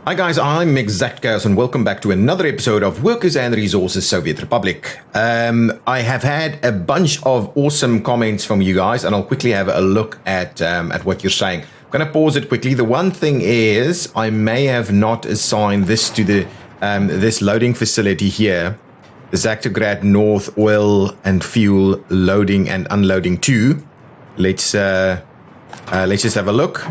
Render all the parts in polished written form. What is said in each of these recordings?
Hi guys, I'm ExactChaos and welcome back to another episode of Workers and Resources Soviet Republic. I have had a bunch of awesome comments from you guys and I'll quickly have a look at what you're saying. I'm going to pause it quickly. The one thing is I may have not assigned this to the this loading facility here, the Zaktograd North Oil and Fuel Loading and Unloading 2. Let's just have a look.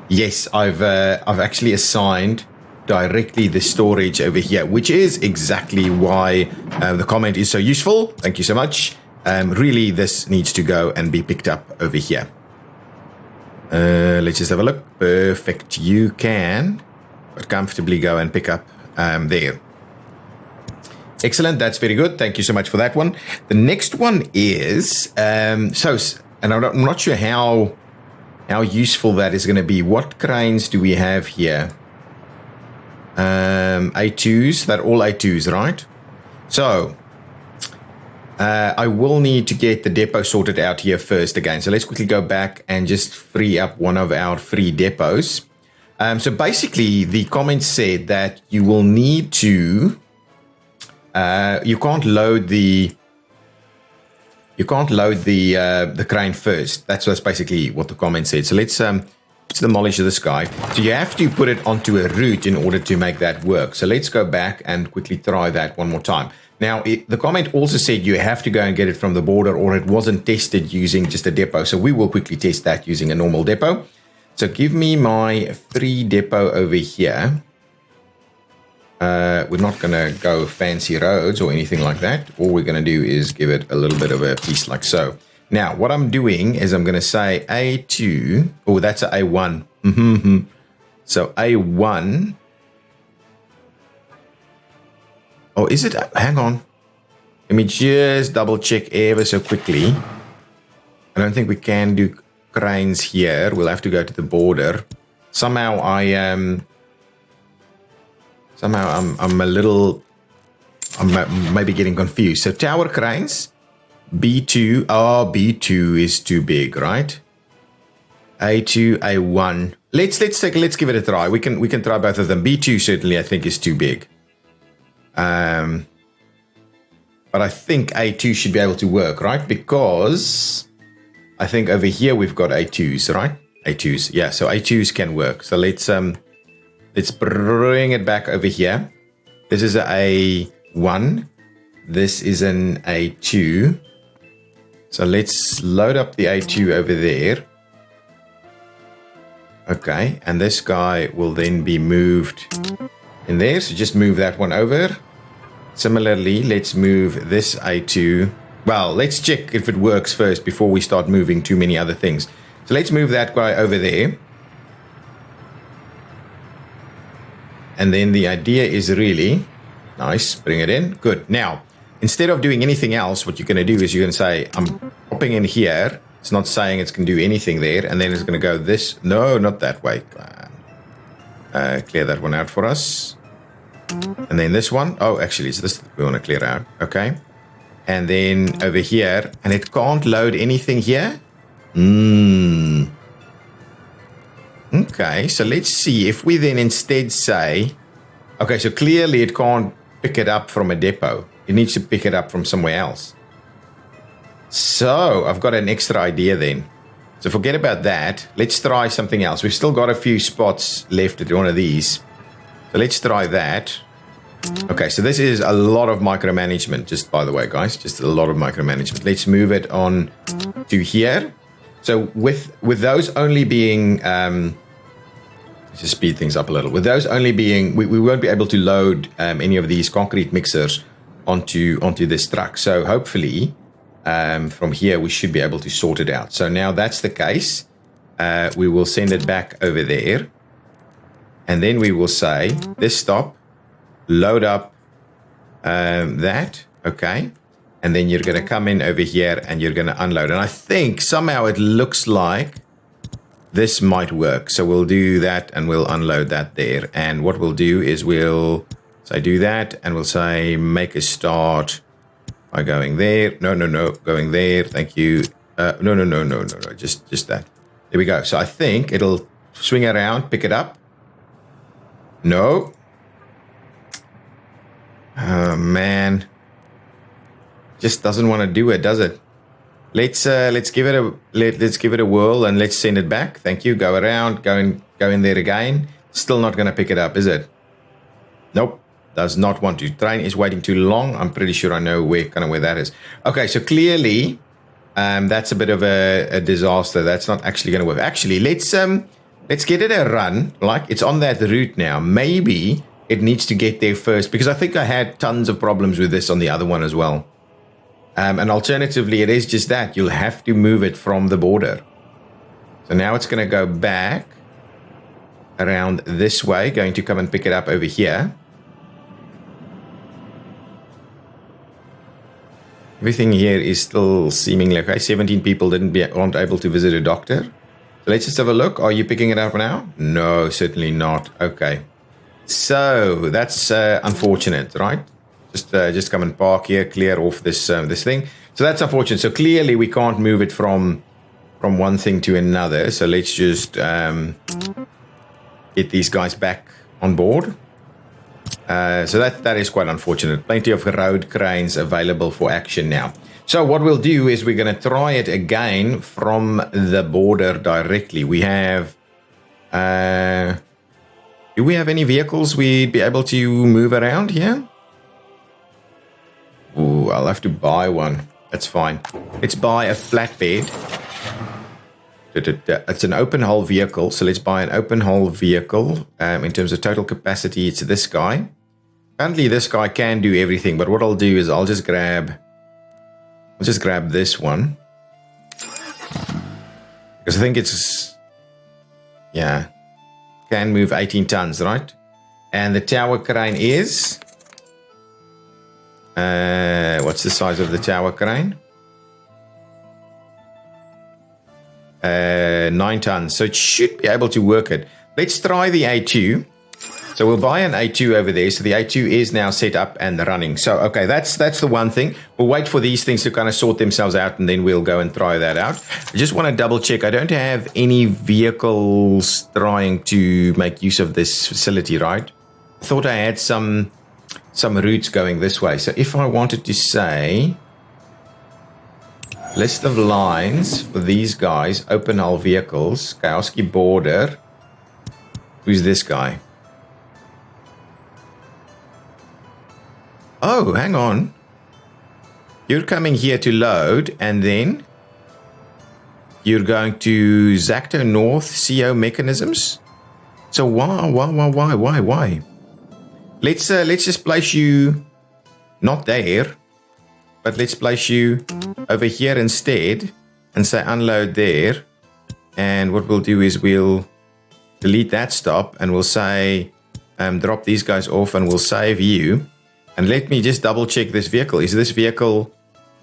Yes, I've actually assigned directly the storage over here, which is exactly why the comment is so useful. Thank you so much. Really, this needs to go and be picked up over here. Let's just have a look. Perfect. You can comfortably go and pick up there. Excellent. That's very good. Thank you so much for that one. The next one is, and I'm not sure how useful that is going to be. What cranes do we have here? A2s, they're all A2s, right? So, I will need to get the depot sorted out here first again. So let's quickly go back and just free up one of our free depots. So basically, the comment said that you will need to, you can't load the crane first. That's basically what the comment said. So let's demolish this guy. So you have to put it onto a route in order to make that work. So let's go back and quickly try that one more time. Now, the comment also said you have to go and get it from the border or it wasn't tested using just a depot. So we will quickly test that using a normal depot. So give me my free depot over here. We're not going to go fancy roads or anything like that. All we're going to do is give it a little bit of a piece like so. Now, what I'm doing is I'm going to say A2. Oh, that's an A1. So A1. Oh, is it? Hang on. Let me just double check ever so quickly. I don't think we can do cranes here. We'll have to go to the border. Somehow I'm maybe getting confused. So tower cranes, B2. Oh, B2 is too big, right? A2, A1. Let's give it a try. We can try both of them. B2 certainly I think is too big. But I think A2 should be able to work, right? Because I think over here we've got A2s, right? A2s, yeah. So A2s can work. So let's bring it back over here. This is an A1. This is an A2. So let's load up the A2 over there. Okay, and this guy will then be moved in there. So just move that one over. Similarly, let's move this A2. Well, let's check if it works first before we start moving too many other things. So let's move that guy over there. And then the idea is really, nice, bring it in, good. Now, instead of doing anything else, what you're going to do is you're going to say, I'm popping in here. It's not saying it's going to do anything there. And then it's going to go this, no, not that way. Clear that one out for us. And then this one, oh, actually, it's this we want to clear out, okay. And then over here, and it can't load anything here. Okay, so let's see if we then instead say, okay, so clearly it can't pick it up from a depot. It needs to pick it up from somewhere else. So I've got an extra idea then. So forget about that. Let's try something else. We've still got a few spots left at one of these. So let's try that. Okay, so this is a lot of micromanagement, just by the way, guys, just a lot of micromanagement. Let's move it on to here. So with those only being, let's just speed things up a little. With those only being, we won't be able to load any of these concrete mixers onto this truck. So hopefully from here we should be able to sort it out. So now that's the case. We will send it back over there. And then we will say, this stop, load up that, okay. And then you're going to come in over here and you're going to unload. And I think somehow it looks like this might work. So we'll do that and we'll unload that there. And what we'll do is we'll say do that and we'll say make a start by going there. No, going there. Thank you. No. Just that. There we go. So I think it'll swing around, pick it up. No. Oh, man. Just doesn't want to do it, does it? Let's give it a whirl and let's send it back. Thank you. Go around, go in there again. Still not going to pick it up, is it? Nope. Does not want to. Train is waiting too long. I'm pretty sure I know where that is. Okay, so clearly that's a bit of a disaster. That's not actually going to work. Actually, let's get it a run. Like, it's on that route now. Maybe it needs to get there first, because I think I had tons of problems with this on the other one as well. And alternatively, it is just that. You'll have to move it from the border. So now it's going to go back around this way, going to come and pick it up over here. Everything here is still seemingly okay. 17 people aren't able to visit a doctor. So let's just have a look. Are you picking it up now? No, certainly not. Okay. So that's unfortunate, right? Just come and park here, clear off this thing. So that's unfortunate. So clearly we can't move it from one thing to another. So let's just get these guys back on board. So that is quite unfortunate. Plenty of road cranes available for action now. So what we'll do is we're going to try it again from the border directly. We have... do we have any vehicles we'd be able to move around here? Ooh, I'll have to buy one. That's fine. Let's buy a flatbed. It's an open hull vehicle, so let's buy an open hull vehicle. In terms of total capacity, it's this guy. Apparently this guy can do everything, but what I'll do is I'll just grab this one. Because I think it's... yeah. Can move 18 tons, right? And the tower crane is... what's the size of the tower crane? 9 tons. So it should be able to work it. Let's try the A2. So we'll buy an A2 over there. So the A2 is now set up and running. So, okay, that's the one thing. We'll wait for these things to kind of sort themselves out, and then we'll go and try that out. I just want to double check. I don't have any vehicles trying to make use of this facility, right? I thought I had some routes going this way. So if I wanted to say list of lines for these guys, open hull vehicles, Kowski border. Who's this guy? Oh, hang on. You're coming here to load, and then you're going to Zacto North CO mechanisms. So why? Let's just place you not there, but let's place you over here instead, and say unload there. And what we'll do is we'll delete that stop, and we'll say drop these guys off, and we'll save you. And let me just double check this vehicle. Is this vehicle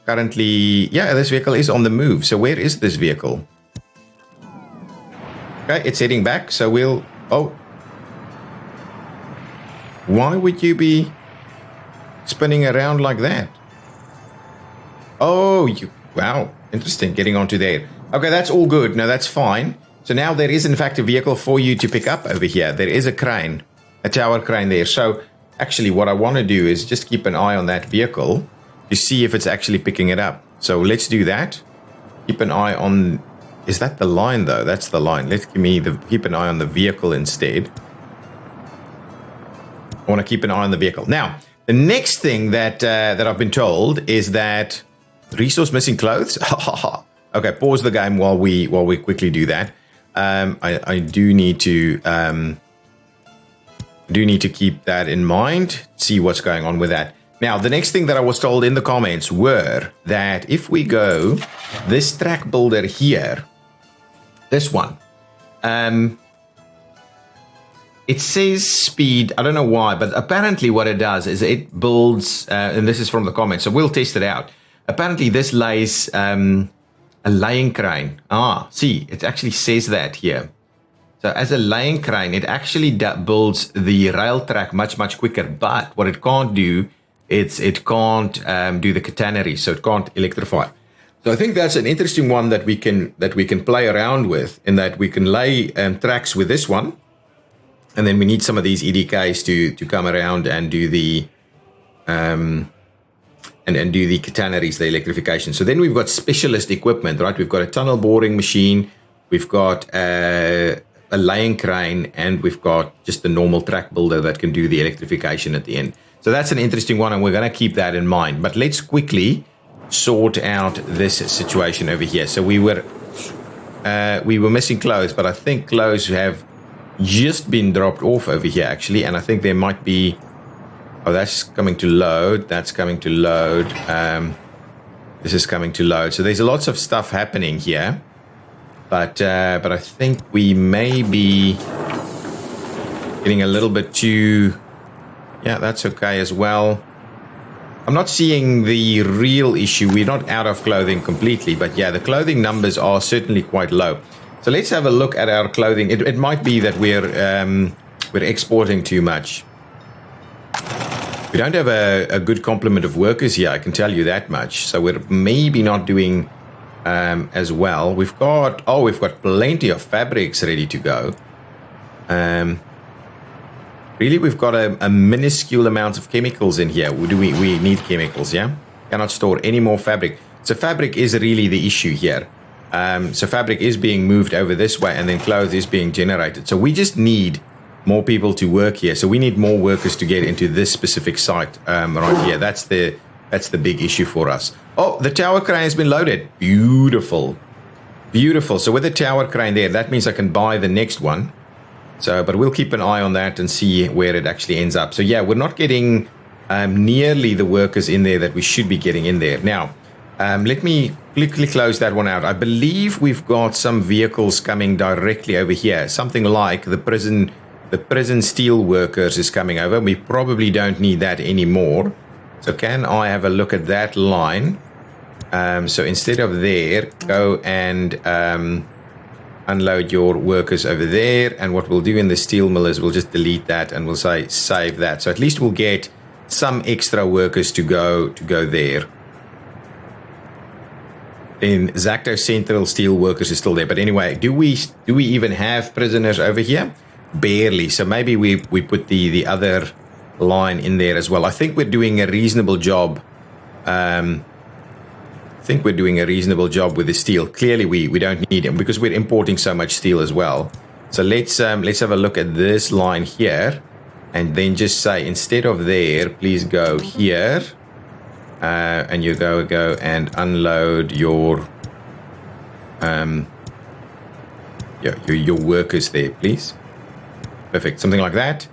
currently... yeah, this vehicle is on the move. So where is this vehicle? Okay, it's heading back. So we'll... oh. Why would you be spinning around like that? Oh, wow. Interesting. Getting onto there. Okay, that's all good. No, that's fine. So now there is, in fact, a vehicle for you to pick up over here. There is a crane. A tower crane there. So... actually, what I want to do is just keep an eye on that vehicle to see if it's actually picking it up. So let's do that. Keep an eye on... is that the line, though? That's the line. Let's keep an eye on the vehicle instead. I want to keep an eye on the vehicle. Now, the next thing that I've been told is that... resource missing clothes? Okay, pause the game while we quickly do that. I do need to keep that in mind, see what's going on with that. Now, the next thing that I was told in the comments were that if we go this track builder here, this one, it says speed. I don't know why, but apparently what it does is it builds, and this is from the comments, so we'll test it out. Apparently this lays a laying crane. See, it actually says that here. So as a laying crane, it actually builds the rail track much quicker. But what it can't do, it can't do the catenary, so it can't electrify. So I think that's an interesting one that we can play around with, in that we can lay tracks with this one, And then we need some of these EDKs to come around and do the and do the catenaries, the electrification. So then we've got specialist equipment, right? We've got a tunnel boring machine, we've got a laying crane, and we've got just the normal track builder that can do the electrification at the end. So that's an interesting one, and we're going to keep that in mind. But let's quickly sort out this situation over here. So we were missing clothes, but I think clothes have just been dropped off over here actually, and I think there might be. Oh, that's coming to load. That's coming to load. This is coming to load. So there's lots of stuff happening here, but I think we may be getting a little bit too. Yeah, that's okay as well. I'm not seeing the real issue. We're not out of clothing completely, but yeah, the clothing numbers are certainly quite low. So let's have a look at our clothing. It might be that we're exporting too much. We don't have a good complement of workers here, I can tell you that much. So we're maybe not doing as well. We've got plenty of fabrics ready to go. Really, we've got a minuscule amount of chemicals in here. We need chemicals, yeah? Cannot store any more fabric. So fabric is really the issue here. So fabric is being moved over this way, and then clothes is being generated. So we just need more people to work here. So we need more workers to get into this specific site right here. That's the big issue for us. Oh, the tower crane has been loaded. Beautiful. Beautiful. So with the tower crane there, that means I can buy the next one. So, but we'll keep an eye on that and see where it actually ends up. So yeah, we're not getting nearly the workers in there that we should be getting in there. Now, let me quickly close that one out. I believe we've got some vehicles coming directly over here. Something like the prison steel workers is coming over. We probably don't need that anymore. So can I have a look at that line? So instead of there, go and unload your workers over there, and what we'll do in the steel mill is we'll just delete that and we'll say save that. So at least we'll get some extra workers to go there. In Zacto Central, steel workers is still there, but anyway, do we even have prisoners over here? Barely. So maybe we put the other line in there as well. I think we're doing a reasonable job. I think we're doing a reasonable job with the steel. Clearly, we don't need it because we're importing so much steel as well. So let's have a look at this line here, and then just say instead of there, please go here, and you go and unload your workers there, please. Perfect, something like that.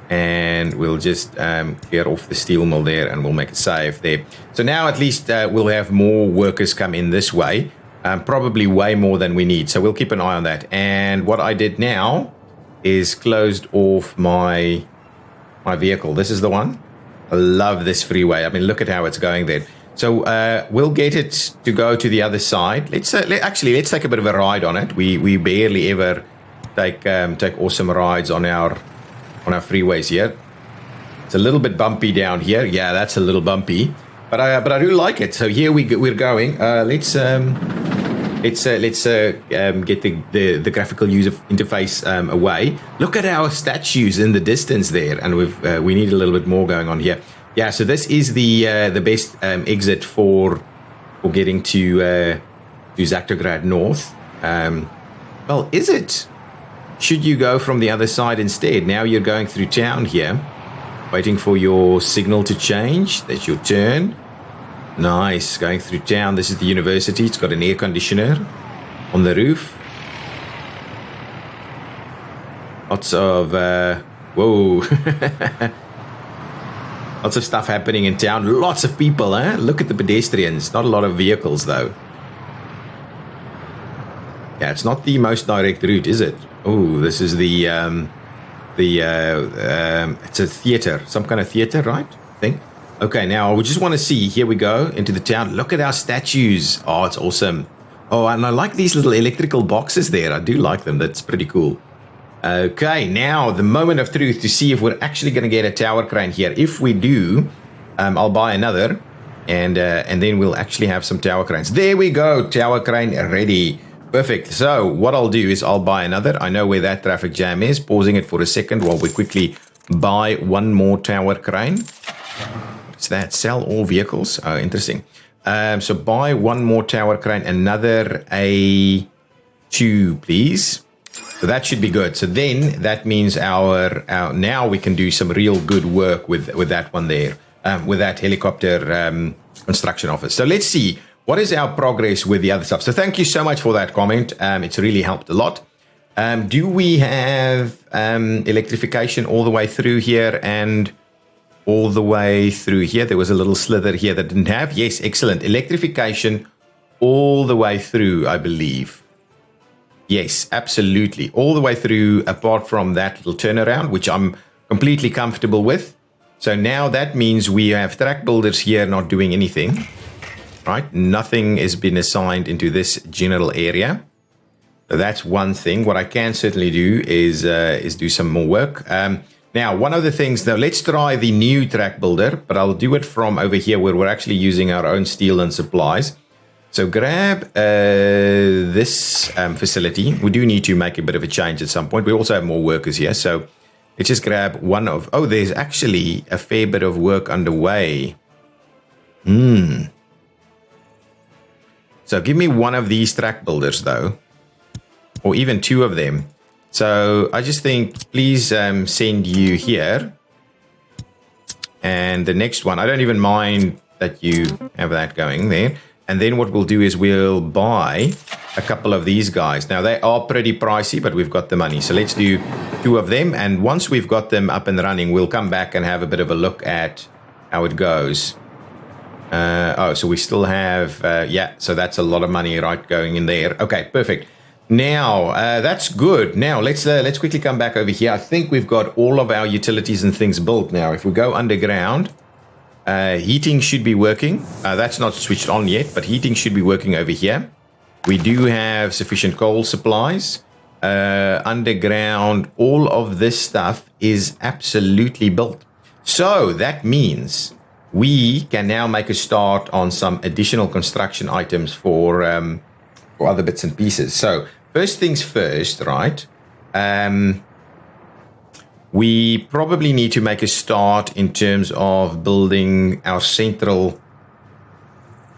And we'll just clear off the steel mill there, and we'll make a save there. So now at least we'll have more workers come in this way, probably way more than we need. So we'll keep an eye on that. And what I did now is closed off my vehicle. This is the one. I love this freeway. I mean, look at how it's going there. So we'll get it to go to the other side. Let's take a bit of a ride on it. We barely ever take awesome rides on our freeways here. It's a little bit bumpy down here. Yeah, that's a little bumpy, but I do like it. So here we're going. Let's get the graphical user interface away. Look at our statues in the distance there, and we need a little bit more going on here. Yeah, so this is the best exit for getting to Zactograd North. Well, is it? Should you go from the other side instead? Now you're going through town here, waiting for your signal to change. That's your turn. Nice, going through town. This is the university. It's got an air conditioner on the roof. Lots of, whoa. Lots of stuff happening in town. Lots of people, huh? Look at the pedestrians. Not a lot of vehicles, though. Yeah, it's not the most direct route, is it? Oh, this is it's a theater, some kind of theater, right? I think. Okay, now we just want to see. Here we go into the town. Look at our statues. Oh, it's awesome. Oh, and I like these little electrical boxes there. I do like them. That's pretty cool. Okay, now the moment of truth to see if we're actually going to get a tower crane here. If we do, I'll buy another, and then we'll actually have some tower cranes. There we go, tower crane ready. Perfect. So what I'll do is I'll buy another. I know where that traffic jam is. Pausing it for a second while we quickly buy one more tower crane. What's that? Sell all vehicles. Oh, interesting. So buy one more tower crane. Another A2, please. So that should be good. So then that means our now we can do some real good work with that one there, with that helicopter construction office. So let's see. What is our progress with the other stuff? So thank you so much for that comment. It's really helped a lot. Do we have electrification all the way through here and all the way through here? There was a little slither here that didn't have. Yes, excellent. Electrification all the way through, I believe. Yes, absolutely. All the way through, apart from that little turnaround, which I'm completely comfortable with. So now that means we have track builders here not doing anything. Right, nothing has been assigned into this general area. So that's one thing. What I can certainly do is do some more work. Now, one of the things, though, let's try the new track builder, but I'll do it from over here where we're actually using our own steel and supplies. So grab this facility. We do need to make a bit of a change at some point. We also have more workers here. So let's just grab one of, oh, there's actually a fair bit of work underway. So give me one of these track builders, though, or even two of them. So I just think, please send you here. And the next one, I don't even mind that you have that going there. And then what we'll do is we'll buy a couple of these guys. Now, they are pretty pricey, but we've got the money. So let's do two of them. And once we've got them up and running, we'll come back and have a bit of a look at how it goes. So we still have, so that's a lot of money, right, going in there. Okay, perfect. Now, that's good. Now, let's quickly come back over here. I think we've got all of our utilities and things built now. If we go underground, heating should be working. That's not switched on yet, but heating should be working over here. We do have sufficient coal supplies. Underground, all of this stuff is absolutely built. So that means we can now make a start on some additional construction items for other bits and pieces. So first things first, right? We probably need to make a start in terms of building our central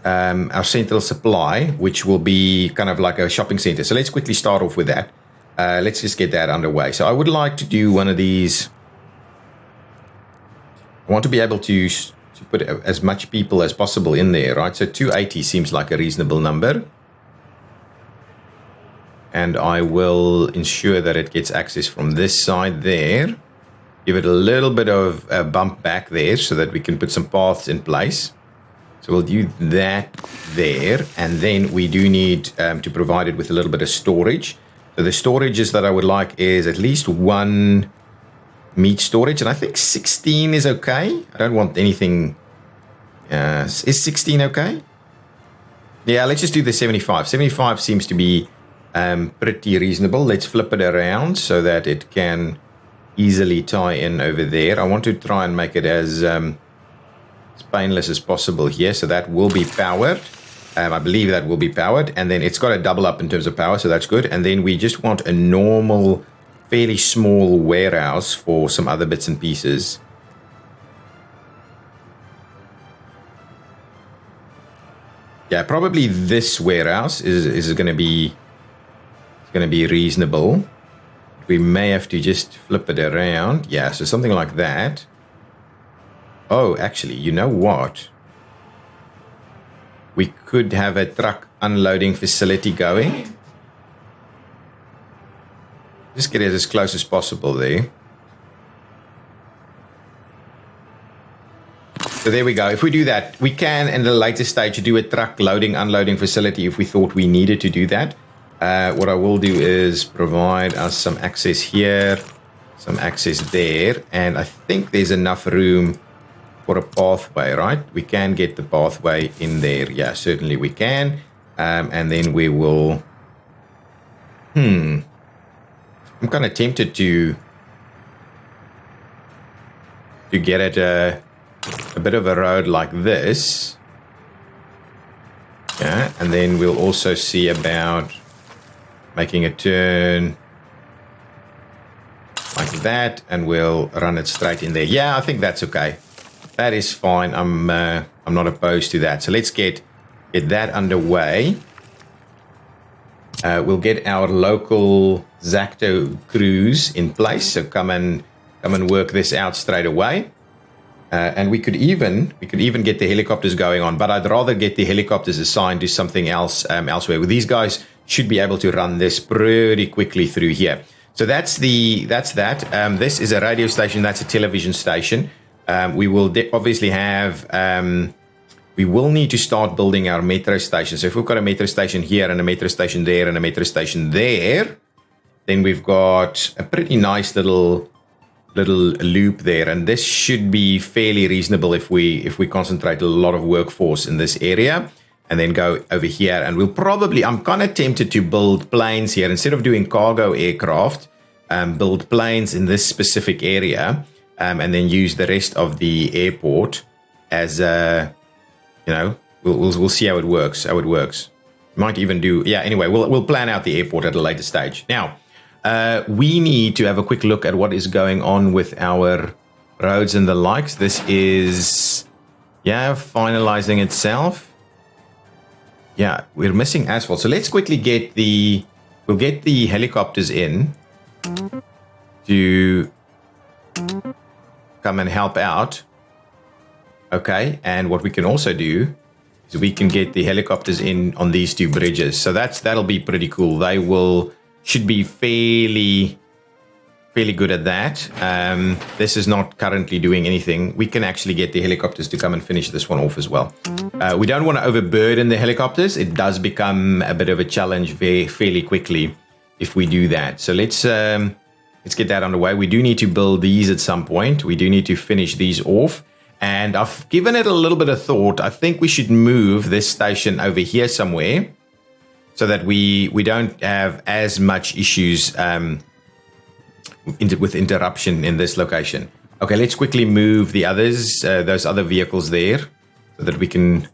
supply, which will be kind of like a shopping center. So let's quickly start off with that. Let's just get that underway. So I would like to do one of these. I want to be able to put as much people as possible in there, right? So 280 seems like a reasonable number. And I will ensure that it gets access from this side there. Give it a little bit of a bump back there so that we can put some paths in place. So we'll do that there. And then we do need to provide it with a little bit of storage. So the storages that I would like is at least one meat storage, and I think 16 is okay. I don't want anything. Is 16 okay? Yeah, let's just do the 75. 75 seems to be pretty reasonable. Let's flip it around so that it can easily tie in over there. I want to try and make it as painless as possible here. So that will be powered. I believe that will be powered. And then it's got a double up in terms of power, so that's good. And then we just want a normal, fairly small warehouse for some other bits and pieces. Yeah, probably this warehouse is going to be reasonable. We may have to just flip it around. Yeah, so something like that. Oh, actually, you know what? We could have a truck unloading facility going. Just get it as close as possible there. So there we go. If we do that, we can, in the later stage, do a truck loading, unloading facility if we thought we needed to do that. What I will do is provide us some access here, some access there, and I think there's enough room for a pathway, right? We can get the pathway in there. Yeah, certainly we can. And then we will... I'm kind of tempted to get at a bit of a road like this. Yeah, and then we'll also see about making a turn like that, and we'll run it straight in there. Yeah, I think that's okay. That is fine. I'm not opposed to that. So let's get that underway. We'll get our local Zacto crews in place. So come and work this out straight away. And we could even get the helicopters going on, but I'd rather get the helicopters assigned to something else elsewhere. Well, these guys should be able to run this pretty quickly through here. So that's that. This is a radio station. That's a television station. We will obviously have. We will need to start building our metro station. So if we've got a metro station here and a metro station there and a metro station there, then we've got a pretty nice little loop there, and this should be fairly reasonable if we concentrate a lot of workforce in this area. And then go over here, and we'll probably, I'm kind of tempted to build planes here. Instead of doing cargo aircraft, build planes in this specific area, and then use the rest of the airport as a, we'll see how it works. Might even do, anyway, we'll plan out the airport at a later stage. Now, we need to have a quick look at what is going on with our roads and the likes. This is, finalizing itself. Yeah, we're missing asphalt. So let's quickly we'll get the helicopters in to come and help out. Okay, and what we can also do is we can get the helicopters in on these two bridges. So that'll be pretty cool. They should be fairly good at that. This is not currently doing anything. We can actually get the helicopters to come and finish this one off as well. We don't want to overburden the helicopters. It does become a bit of a challenge fairly quickly if we do that. So let's get that underway. We do need to build these at some point. We do need to finish these off. And I've given it a little bit of thought. I think we should move this station over here somewhere so that we don't have as much issues with interruption in this location. Okay, let's quickly move the others, those other vehicles there, so that we can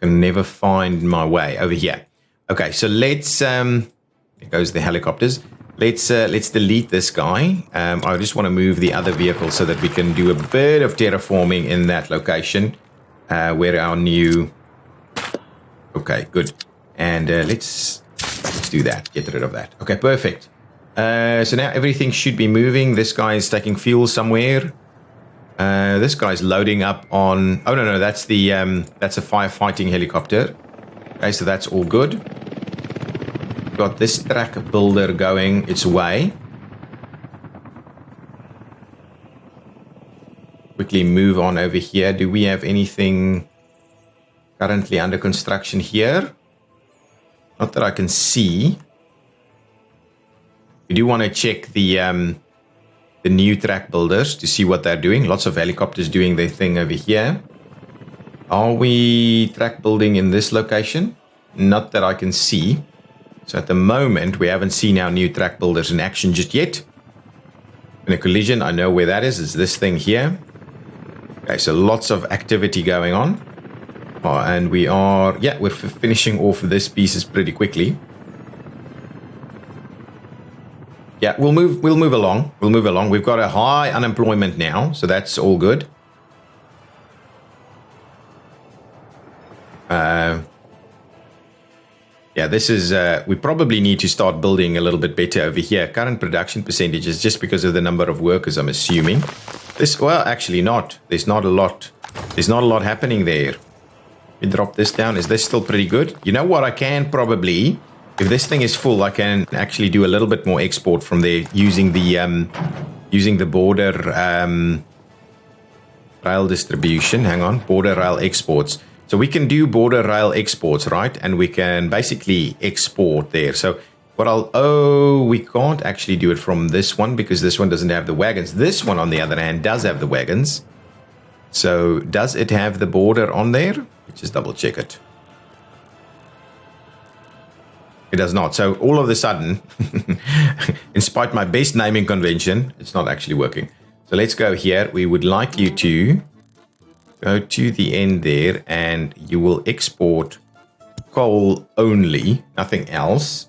never find my way over here. Okay, so let's there goes the helicopters. Let's delete this guy. I just want to move the other vehicle so that we can do a bit of terraforming in that location where our new. Okay, good. And let's do that. Get rid of that. Okay, perfect. So now everything should be moving. This guy is taking fuel somewhere. This guy's loading up on. Oh no, that's a firefighting helicopter. Okay, so that's all good. Got this track builder going its way. Quickly move on over here. Do we have anything currently under construction here? Not that I can see. We do want to check the new track builders to see what they're doing. Lots of helicopters doing their thing over here. Are we track building in this location? Not that I can see. So at the moment, we haven't seen our new track builders in action just yet. In a collision, I know where that is. It's this thing here. Okay, so lots of activity going on. Oh, and we're finishing off this pieces pretty quickly. Yeah, we'll move along. We've got a high unemployment now, so that's all good. This is, we probably need to start building a little bit better over here. Current production percentages, just because of the number of workers, I'm assuming. Actually not. There's not a lot happening there. We drop this down. Is this still pretty good? You know what? I can probably, if this thing is full, I can actually do a little bit more export from there using the border rail distribution. Hang on, border rail exports. So we can do border rail exports, right? And we can basically export there. So we can't actually do it from this one because this one doesn't have the wagons. This one, on the other hand, does have the wagons. So does it have the border on there? Let's just double check it. It does not. So all of a sudden, in spite of my best naming convention, it's not actually working. So let's go here. We would like you to go to the end there, and you will export coal only, nothing else.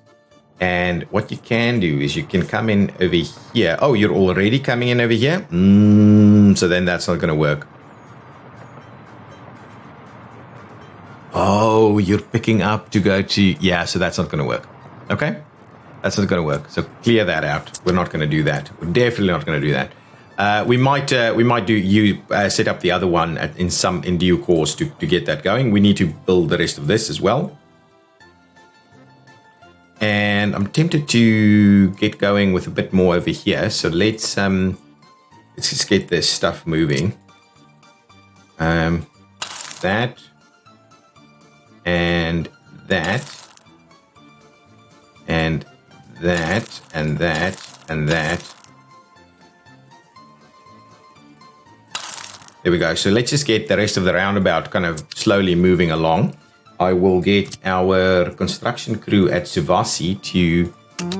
And what you can do is you can come in over here. Oh, you're already coming in over here? So then that's not going to work. Oh, you're picking up to go to... Yeah, so that's not going to work. Okay? That's not going to work. So clear that out. We're not going to do that. We're definitely not going to do that. We might set up the other one in due course to get that going. We need to build the rest of this as well. And I'm tempted to get going with a bit more over here. So let's just get this stuff moving. That and that and that and that and that. There we go. So let's just get the rest of the roundabout kind of slowly moving along. I will get our construction crew at Suvasi to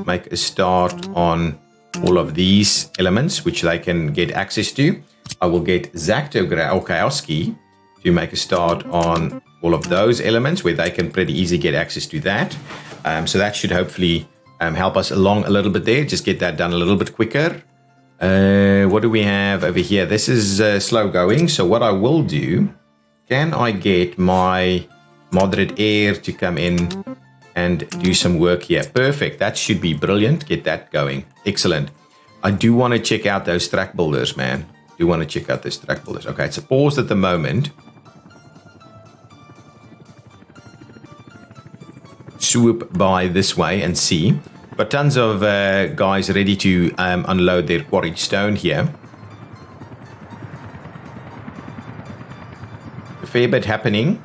make a start on all of these elements, which they can get access to. I will get ExactChaos to make a start on all of those elements where they can pretty easily get access to that. So that should hopefully help us along a little bit there. Just get that done a little bit quicker. What do we have over here? This is slow going. So what I will do, can I get my moderate air to come in and do some work here? Perfect. That should be brilliant. Get that going. Excellent. I do want to check out those track builders, man. Okay, it's paused at the moment. Swoop by this way and see. Got tons of guys ready to unload their quarried stone here. A fair bit happening.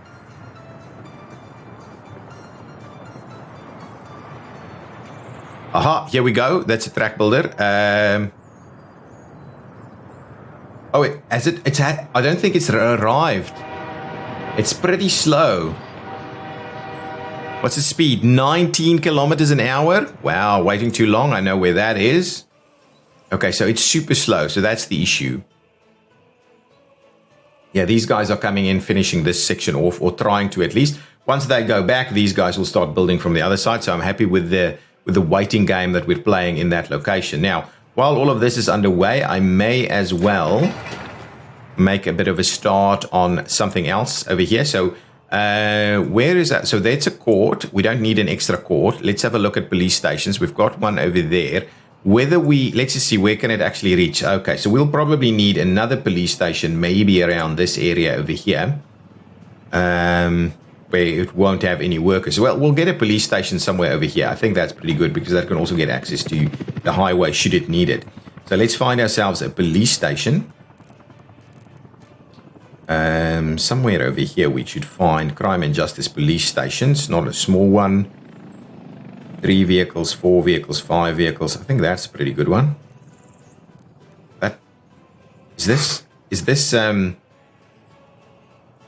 Aha, here we go. That's a track builder. I don't think it's arrived. It's pretty slow. What's the speed? 19 kilometers an hour? Wow, waiting too long. I know where that is. Okay, so it's super slow. So that's the issue. Yeah, these guys are coming in, finishing this section off, or trying to at least. Once they go back, these guys will start building from the other side. So I'm happy with the waiting game that we're playing in that location. Now, while all of this is underway, I may as well make a bit of a start on something else over here. So where is that? So that's a court. We don't need an extra court. Let's have a look at police stations. We've got one over there. Let's just see, where can it actually reach? Okay, so we'll probably need another police station, maybe around this area over here, where it won't have any workers. Well, we'll get a police station somewhere over here. I think that's pretty good because that can also get access to the highway should it need it. So let's find ourselves a police station. Somewhere over here we should find crime and justice police stations, not a small one. 3 vehicles, 4 vehicles, 5 vehicles. I think that's a pretty good one. But is this I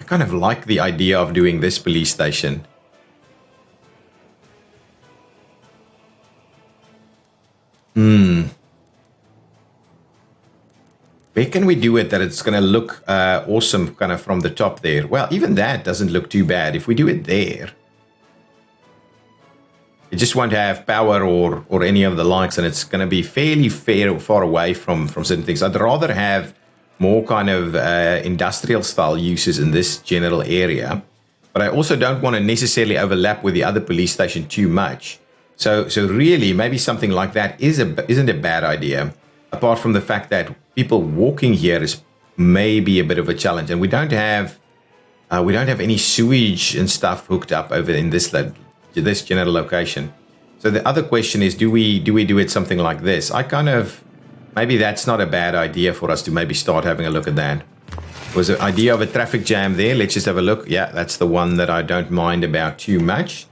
kind of like the idea of doing this police station. Where can we do it that it's going to look awesome kind of from the top there? Well, even that doesn't look too bad. If we do it there, it just won't have power or any of the likes, and it's going to be fairly far away from certain things. I'd rather have more kind of industrial style uses in this general area, but I also don't want to necessarily overlap with the other police station too much. So really, maybe something like that isn't a bad idea, apart from the fact that people walking here is maybe a bit of a challenge, and we don't have any sewage and stuff hooked up over in this general location. So the other question is, do we do it something like this? Maybe that's not a bad idea for us to maybe start having a look at that. There was an idea of a traffic jam there. Let's just have a look. Yeah, that's the one that I don't mind about too much.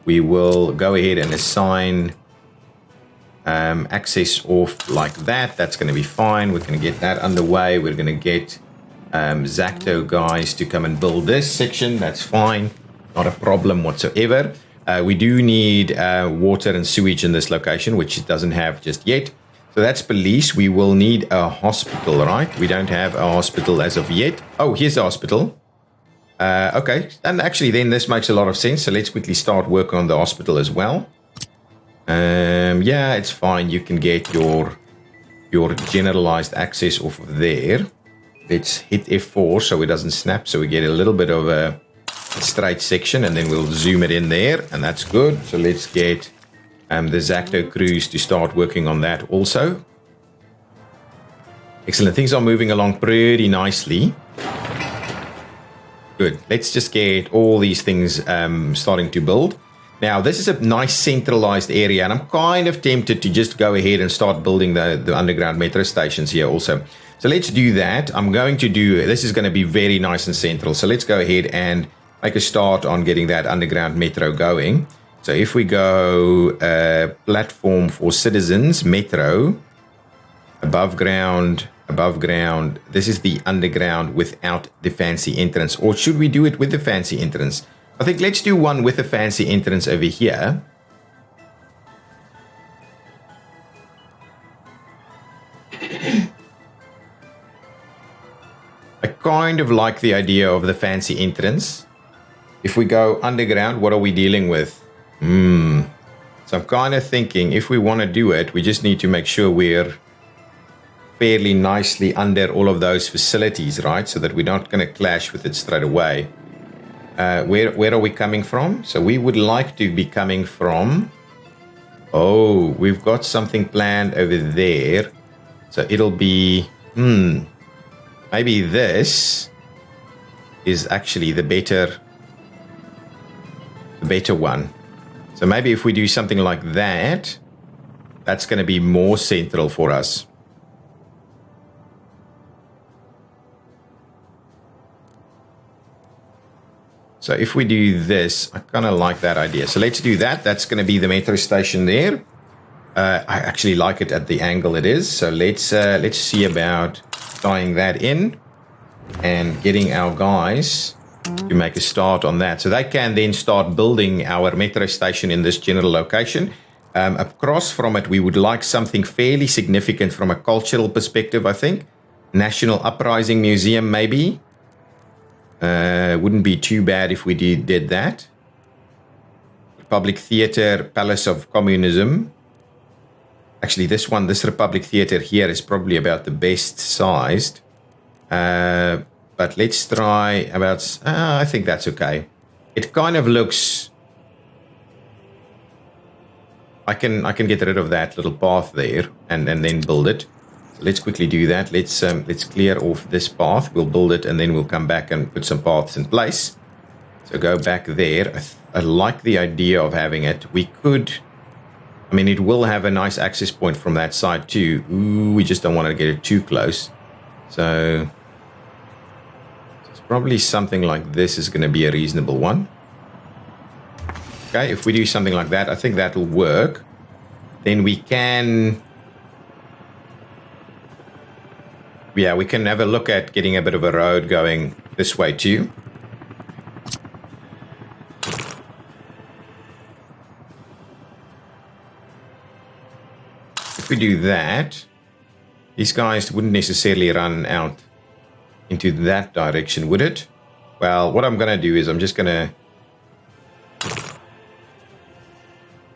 We will go ahead and assign access off like that. That's going to be fine. We're going to get that underway. We're going to get Zacto guys to come and build this section. That's fine. Not a problem whatsoever. We do need water and sewage in this location, which it doesn't have just yet. So that's police. We will need a hospital, right? We don't have a hospital as of yet. Oh, here's a hospital. Okay. And actually then this makes a lot of sense. So let's quickly start working on the hospital as well. Yeah, it's fine. You can get your generalized access off of there. Let's hit F4 so it doesn't snap, so we get a little bit of a straight section, and then we'll zoom it in there, and that's good. So let's get the Zacto crews to start working on that also. Excellent. Things are moving along pretty nicely. Good. Let's just get all these things starting to build. Now, this is a nice centralized area, and I'm kind of tempted to just go ahead and start building the underground metro stations here also. So let's do that. I'm going to do, this is going to be very nice and central. So let's go ahead and make a start on getting that underground metro going. So if we go platform for citizens, metro, above ground, this is the underground without the fancy entrance. Or should we do it with the fancy entrance? I think let's do one with a fancy entrance over here. I kind of like the idea of the fancy entrance. If we go underground, what are we dealing with? So I'm kind of thinking if we want to do it, we just need to make sure we're fairly nicely under all of those facilities, right? So that we're not going to clash with it straight away. Where are we coming from? So we would like to be coming from... Oh, we've got something planned over there. So it'll be... Maybe this is actually the better one. So maybe if we do something like that, that's going to be more central for us. So if we do this, I kind of like that idea. So let's do that. That's going to be the metro station there. I actually like it at the angle it is. So let's see about tying that in and getting our guys to make a start on that. So they can then start building our metro station in this general location. Across from it, we would like something fairly significant from a cultural perspective, I think. National Uprising Museum, maybe. Wouldn't be too bad if we did that. Republic Theatre, Palace of Communism. Actually, this Republic Theatre here is probably about the best sized. But let's try about... I think that's okay. It kind of looks... I can get rid of that little path there and then build it. So let's quickly do that. Let's clear off this path. We'll build it and then we'll come back and put some paths in place. So go back there. I like the idea of having it. We could... I mean, it will have a nice access point from that side too. Ooh, we just don't want to get it too close. So it's probably something like this is going to be a reasonable one. Okay, if we do something like that, I think that will work. Then we can... Yeah, we can have a look at getting a bit of a road going this way too. If we do that, these guys wouldn't necessarily run out into that direction, would it? Well, what I'm going to do is I'm just going to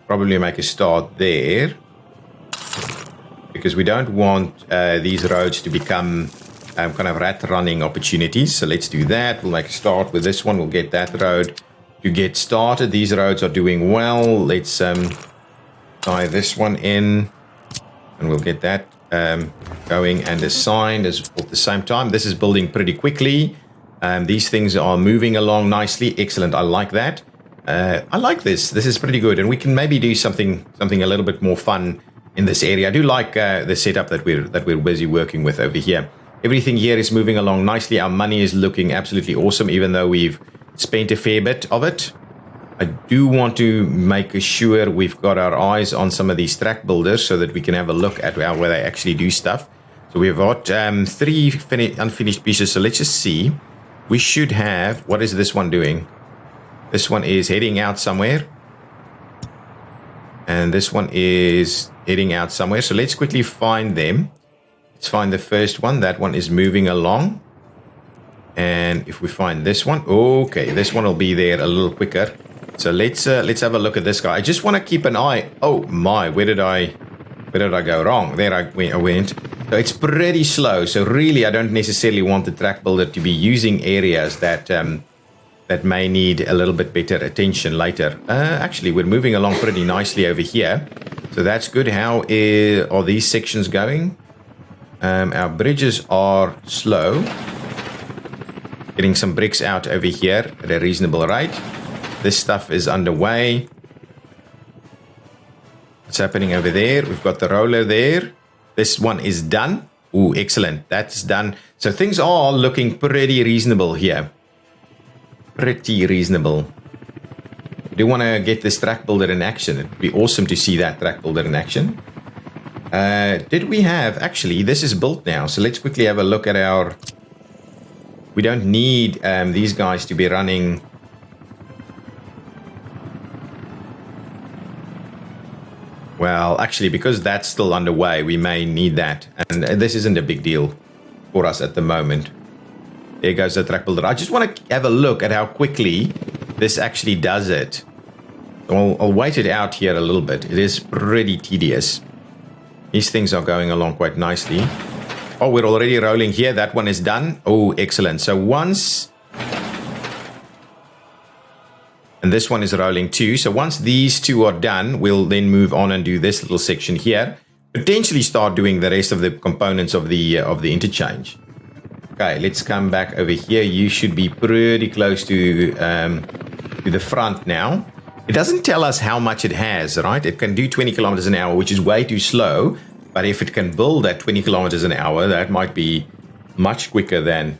probably make a start there, because we don't want these roads to become kind of rat running opportunities. So let's do that. We'll make a start with this one. We'll get that road to get started. These roads are doing well. Let's tie this one in. And we'll get that going and assigned at the same time. This is building pretty quickly. These things are moving along nicely. Excellent. I like that. I like this. This is pretty good. And we can maybe do something a little bit more fun in this area. I do like the setup that we're busy working with over here. Everything here is moving along nicely. Our money is looking absolutely awesome, even though we've spent a fair bit of it. I do want to make sure we've got our eyes on some of these track builders so that we can have a look at where they actually do stuff. So we've got 3 unfinished pieces. So let's just see. We should have... What is this one doing? This one is heading out somewhere. And this one is heading out somewhere. So let's quickly find them. Let's find the first one. That one is moving along. And if we find this one... Okay, this one will be there a little quicker. So let's have a look at this guy. I just want to keep an eye. Oh my, where did I go wrong? There I went. So it's pretty slow. So really, I don't necessarily want the track builder to be using areas that that may need a little bit better attention later. Actually, we're moving along pretty nicely over here. So that's good. How are these sections going? Our bridges are slow. Getting some bricks out over here at a reasonable rate. This stuff is underway. What's happening over there? We've got the roller there. This one is done. Ooh, excellent. That's done. So things are looking pretty reasonable here. Pretty reasonable. I do want to get this track builder in action. It'd be awesome to see that track builder in action. Did we have... Actually, this is built now. So let's quickly have a look at our... We don't need these guys to be running... Well, actually, because that's still underway, we may need that. And this isn't a big deal for us at the moment. There goes the track builder. I just want to have a look at how quickly this actually does it. I'll wait it out here a little bit. It is pretty tedious. These things are going along quite nicely. Oh, we're already rolling here. That one is done. Oh, excellent. So once... And this one is rolling too. So once these two are done, we'll then move on and do this little section here. Potentially start doing the rest of the components of the interchange. Okay, let's come back over here. You should be pretty close to the front now. It doesn't tell us how much it has, right? It can do 20 kilometers an hour, which is way too slow. But if it can build at 20 kilometers an hour, that might be much quicker than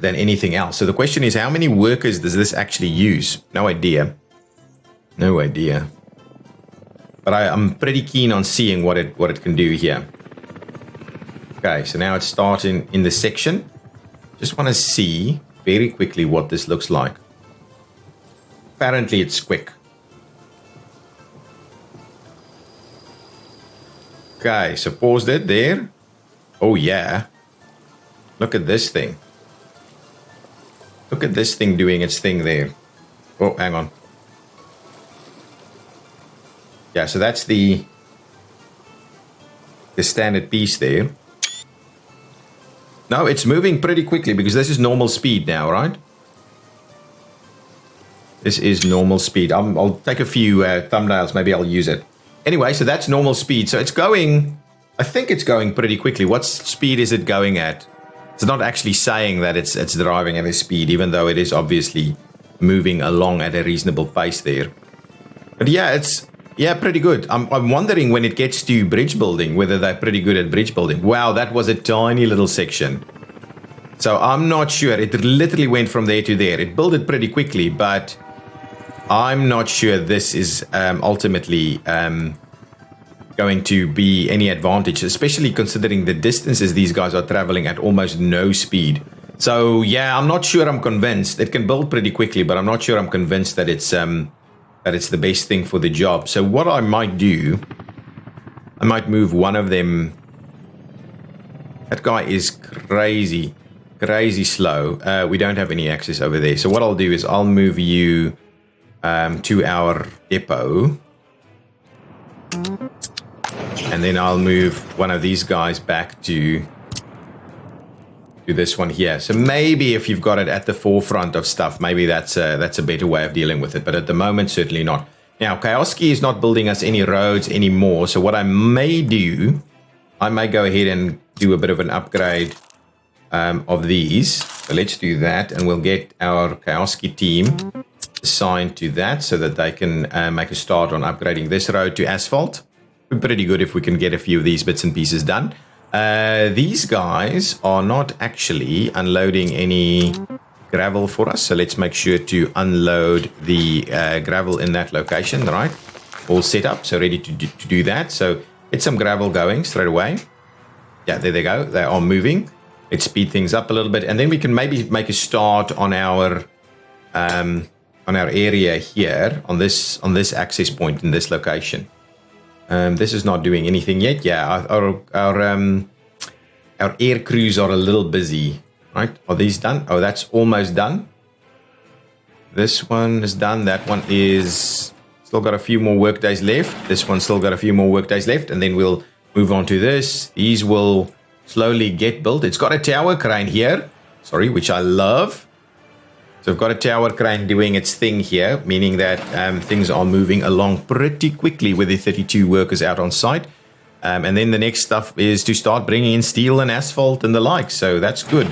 anything else. So the question is, how many workers does this actually use? No idea. No idea. But I'm pretty keen on seeing what it can do here. Okay, so now it's starting in the section. Just want to see very quickly what this looks like. Apparently it's quick. Okay, so paused it there. Oh yeah. Look at this thing. Look at this thing doing its thing there. Oh, hang on. Yeah, so that's the standard piece there. No, it's moving pretty quickly because this is normal speed now, right? This is normal speed. I'll take a few thumbnails. Maybe I'll use it. Anyway, so that's normal speed. So it's going... I think it's going pretty quickly. What speed is it going at? It's not actually saying that it's driving at a speed, even though it is obviously moving along at a reasonable pace there. But yeah, it's pretty good. I'm wondering when it gets to bridge building, whether they're pretty good at bridge building. Wow, that was a tiny little section. So I'm not sure. It literally went from there to there. It built it pretty quickly, but I'm not sure this is ultimately going to be any advantage, especially considering the distances these guys are traveling at almost no speed. So yeah, I'm not sure I'm convinced. It can build pretty quickly, but I'm not sure I'm convinced that it's the best thing for the job. So what I might do, I might move one of them. That guy is crazy slow. We don't have any access over there. So what I'll do is I'll move you to our depot. And then I'll move one of these guys back to this one here. So maybe if you've got it at the forefront of stuff, maybe that's a better way of dealing with it. But at the moment, certainly not. Now, Kioski is not building us any roads anymore. So what I may do, I may go ahead and do a bit of an upgrade of these. So let's do that. And we'll get our Kioski team assigned to that so that they can make a start on upgrading this road to asphalt. Pretty good if we can get a few of these bits and pieces done. These guys are not actually unloading any gravel for us, so let's make sure to unload the gravel in that location, right? All set up, so ready to do that. So get some gravel going straight away. Yeah, there they go. They are moving. Let's speed things up a little bit, and then we can maybe make a start on our area here on this access point in this location. This is not doing anything yet. Yeah, our air crews are a little busy, right? Are these done? Oh, that's almost done. This one is done. That one is still got a few more work days left. This one's still got a few more work days left. And then we'll move on to this. These will slowly get built. It's got a tower crane here. Sorry, which I love. So I've got a tower crane doing its thing here, meaning that things are moving along pretty quickly with the 32 workers out on site. And then the next stuff is to start bringing in steel and asphalt and the like. So that's good.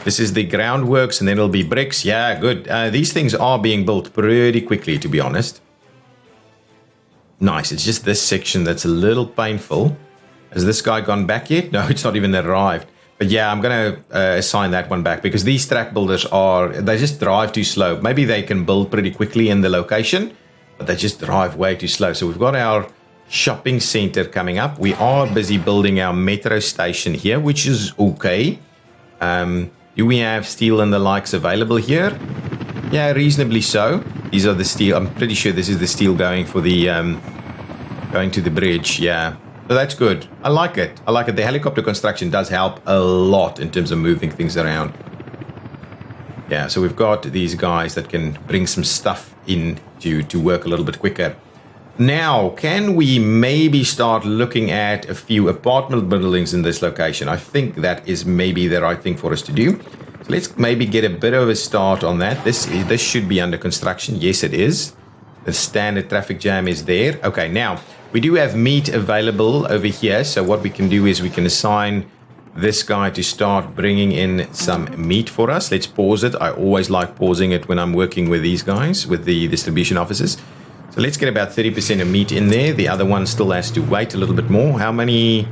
This is the groundworks, and then it'll be bricks. Yeah, good. These things are being built pretty quickly, to be honest. Nice. It's just this section that's a little painful. Has this guy gone back yet? No, it's not even arrived. But yeah, I'm going to assign that one back because these track builders they just drive too slow. Maybe they can build pretty quickly in the location, but they just drive way too slow. So we've got our shopping center coming up. We are busy building our metro station here, which is okay. Do we have steel and the likes available here? Yeah, reasonably so. These are the steel. I'm pretty sure this is the steel going for the going to the bridge. Yeah. So that's good. I like it. I like it. The helicopter construction does help a lot in terms of moving things around. Yeah, so we've got these guys that can bring some stuff in to work a little bit quicker. Now, can we maybe start looking at a few apartment buildings in this location? I think that is maybe the right thing for us to do. So let's maybe get a bit of a start on that. This should be under construction. Yes, it is. The standard traffic jam is there. Okay, now we do have meat available over here. So what we can do is we can assign this guy to start bringing in some meat for us. Let's pause it. I always like pausing it when I'm working with these guys, with the distribution offices. So let's get about 30% of meat in there. The other one still has to wait a little bit more. How many?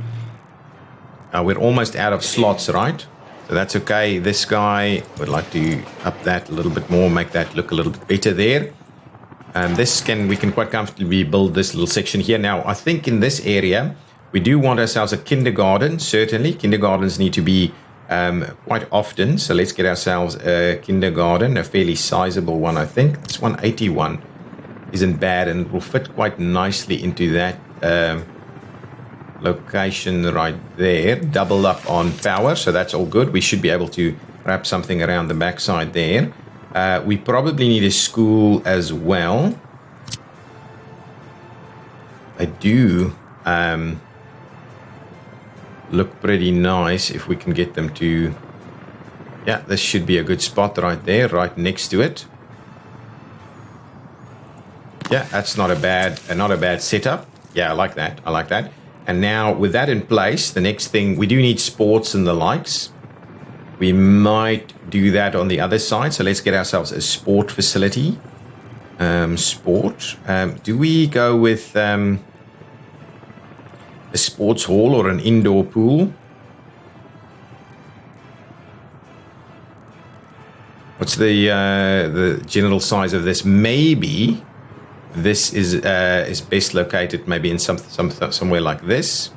We're almost out of slots, right? So that's okay. This guy would like to up that a little bit more, make that look a little bit better there. We can quite comfortably build this little section here. Now, I think in this area, we do want ourselves a kindergarten. Certainly, kindergartens need to be quite often. So let's get ourselves a kindergarten, a fairly sizable one, I think. This 181 isn't bad, and it will fit quite nicely into that location right there. Double up on power, so that's all good. We should be able to wrap something around the backside there. We probably need a school as well. I do look pretty nice if we can get them to... Yeah, this should be a good spot right there, right next to it. Yeah, that's not a bad setup. Yeah, I like that. I like that. And now with that in place, the next thing, we do need sports and the likes. We might do that on the other side. So let's get ourselves a sport facility. Sport. Do we go with a sports hall or an indoor pool? What's the general size of this? Maybe this is best located maybe in somewhere like this.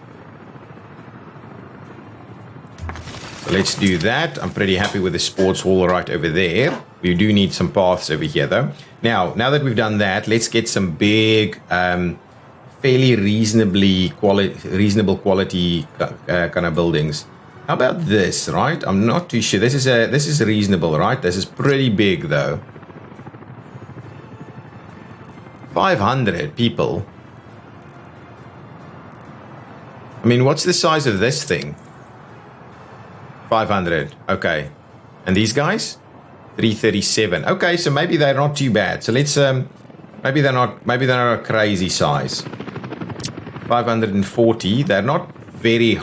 So let's do that. I'm pretty happy with the sports hall right over there. We do need some paths over here though. Now that we've done that, let's get some big, fairly reasonable quality kind of buildings. How about this, right? I'm not too sure. This is reasonable, right? This is pretty big though. 500 people. I mean, what's the size of this thing? 500. Okay. And these guys? 337. Okay, so maybe they're not too bad. So let's maybe they're not a crazy size. 540. They're not very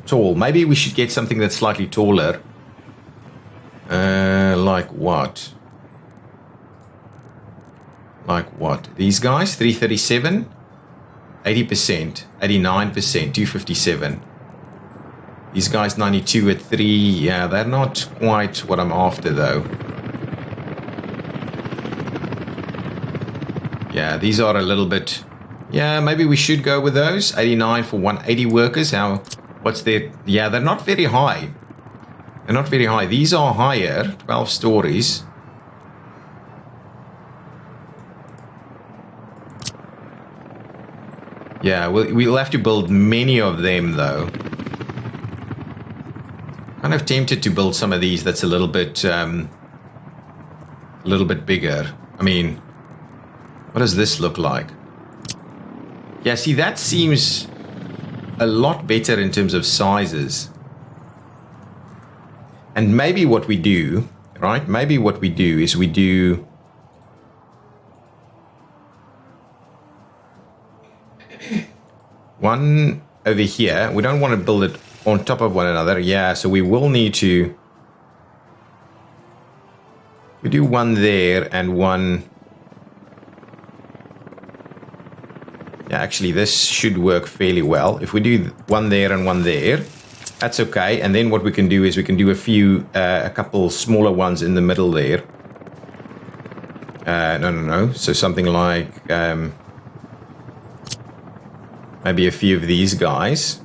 tall. Maybe we should get something that's slightly taller. Like what? Like what? These guys, 337, 80%, 89%, 257. These guys, 92 at 3. Yeah, they're not quite what I'm after, though. Yeah, these are a little bit... Yeah, maybe we should go with those. 89 for 180 workers. What's their... Yeah, they're not very high. They're not very high. These are higher, 12 stories. Yeah, we'll have to build many of them, though. Kind of tempted to build some of these that's a little bit a little bit bigger. I mean, what does this look like? Yeah, see, that seems a lot better in terms of sizes. And maybe what we do, right? Maybe what we do is we do one over here. We don't want to build it on top of one another. Yeah, so we will need to... We do one there and one... Yeah, actually, this should work fairly well. If we do one there and one there, that's okay. And then what we can do is we can do a couple smaller ones in the middle there. No. So something like maybe a few of these guys.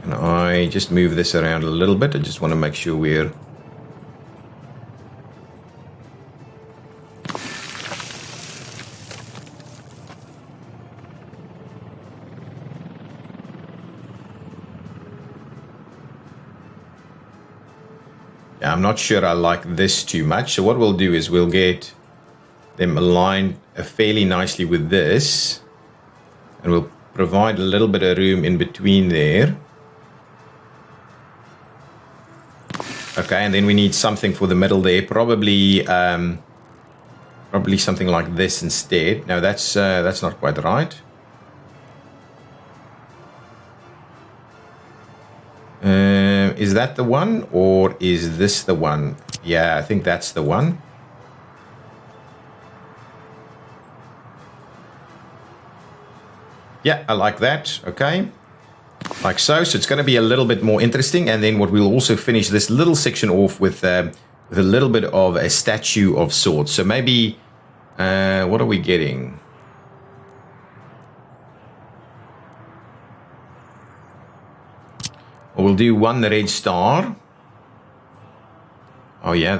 And I just move this around a little bit. I just want to make sure we're... I'm not sure I like this too much. So what we'll do is we'll get them aligned fairly nicely with this. And we'll provide a little bit of room in between there. Okay, and then we need something for the middle there. Probably something like this instead. No, that's not quite right. Is that the one, or is this the one? Yeah, I think that's the one. Yeah, I like that. Okay. Like so. So it's going to be a little bit more interesting. And then what we'll also finish this little section off with a little bit of a statue of sorts. So maybe, what are we getting? We'll do one red star. Oh yeah,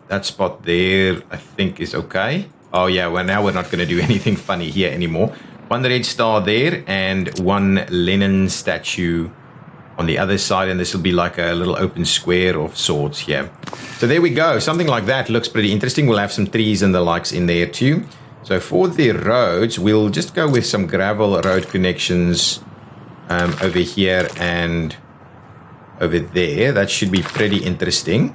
that spot there I think is okay. Oh yeah, well now we're not going to do anything funny here anymore. One red star there and one Lenin statue on the other side, and this will be like a little open square of sorts here. So there we go. Something like that looks pretty interesting. We'll have some trees and the likes in there too. So for the roads, we'll just go with some gravel road connections over here and over there. That should be pretty interesting.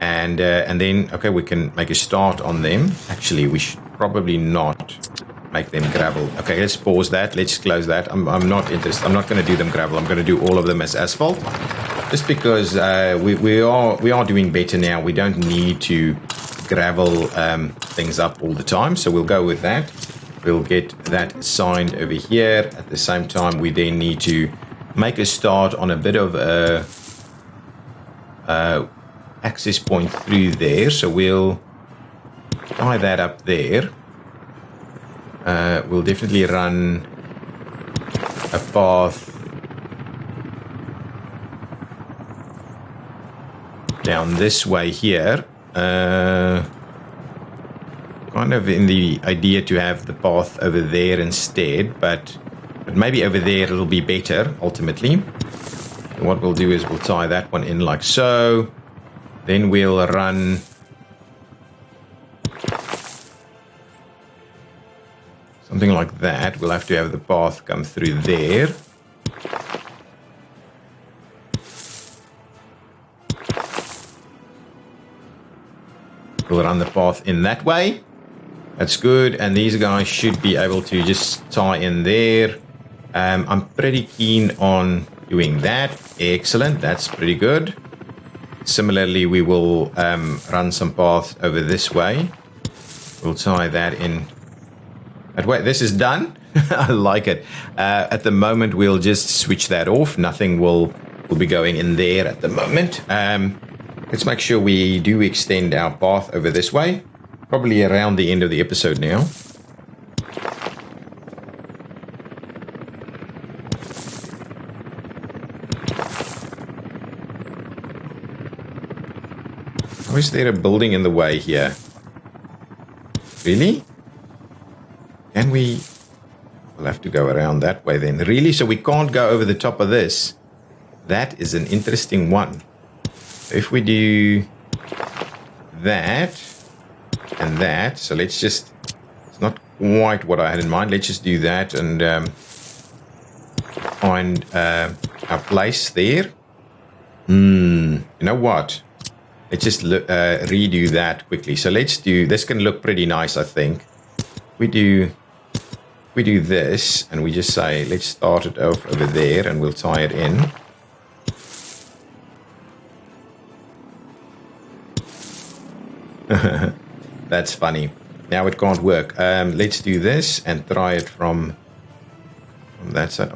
And then, okay, we can make a start on them. Actually, we should probably not make them gravel. Okay, let's pause that. Let's close that. I'm not interested. I'm not going to do them gravel. I'm going to do all of them as asphalt. Just because we are doing better now. We don't need to gravel things up all the time. So we'll go with that. We'll get that signed over here. At the same time, we then need to make a start on a bit of a access point through there, so we'll tie that up there. We'll definitely run a path down this way here, kind of in the idea to have the path over there instead, but maybe over there it'll be better ultimately. And what we'll do is we'll tie that one in like so. Then we'll run something like that. We'll have to have the path come through there. We'll run the path in that way. That's good. And these guys should be able to just tie in there. I'm pretty keen on doing that. Excellent. That's pretty good. Similarly, we will run some paths over this way. We'll tie that in. But wait, this is done. I like it. At the moment, we'll just switch that off. Nothing will be going in there at the moment. Let's make sure we do extend our path over this way. Probably around the end of the episode now. How is there a building in the way here? Really? Can we... We'll have to go around that way then. Really? So we can't go over the top of this? That is an interesting one. If we do that and that. So let's just, it's not quite what I had in mind. Let's just do that and find our place there. You know what? Let's just redo that quickly. So let's do, this can look pretty nice, I think. We do this and we just say, let's start it off over there and we'll tie it in. That's funny. Now it can't work. Let's do this and try it from that side.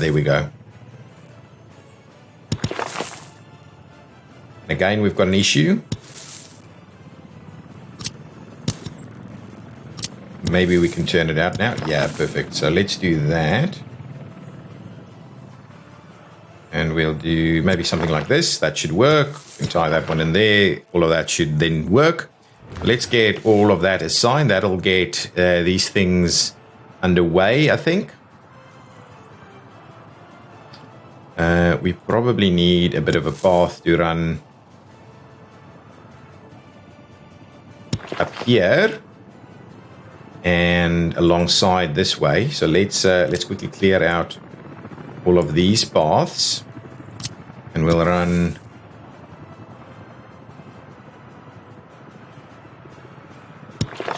There we go. Again, we've got an issue. Maybe we can turn it out now. Yeah, perfect. So let's do that. And we'll do maybe something like this. That should work. We can tie that one in there. All of that should then work. Let's get all of that assigned. That'll get these things underway, I think. We probably need a bit of a path to run up here and alongside this way. So let's quickly clear out all of these paths and we'll run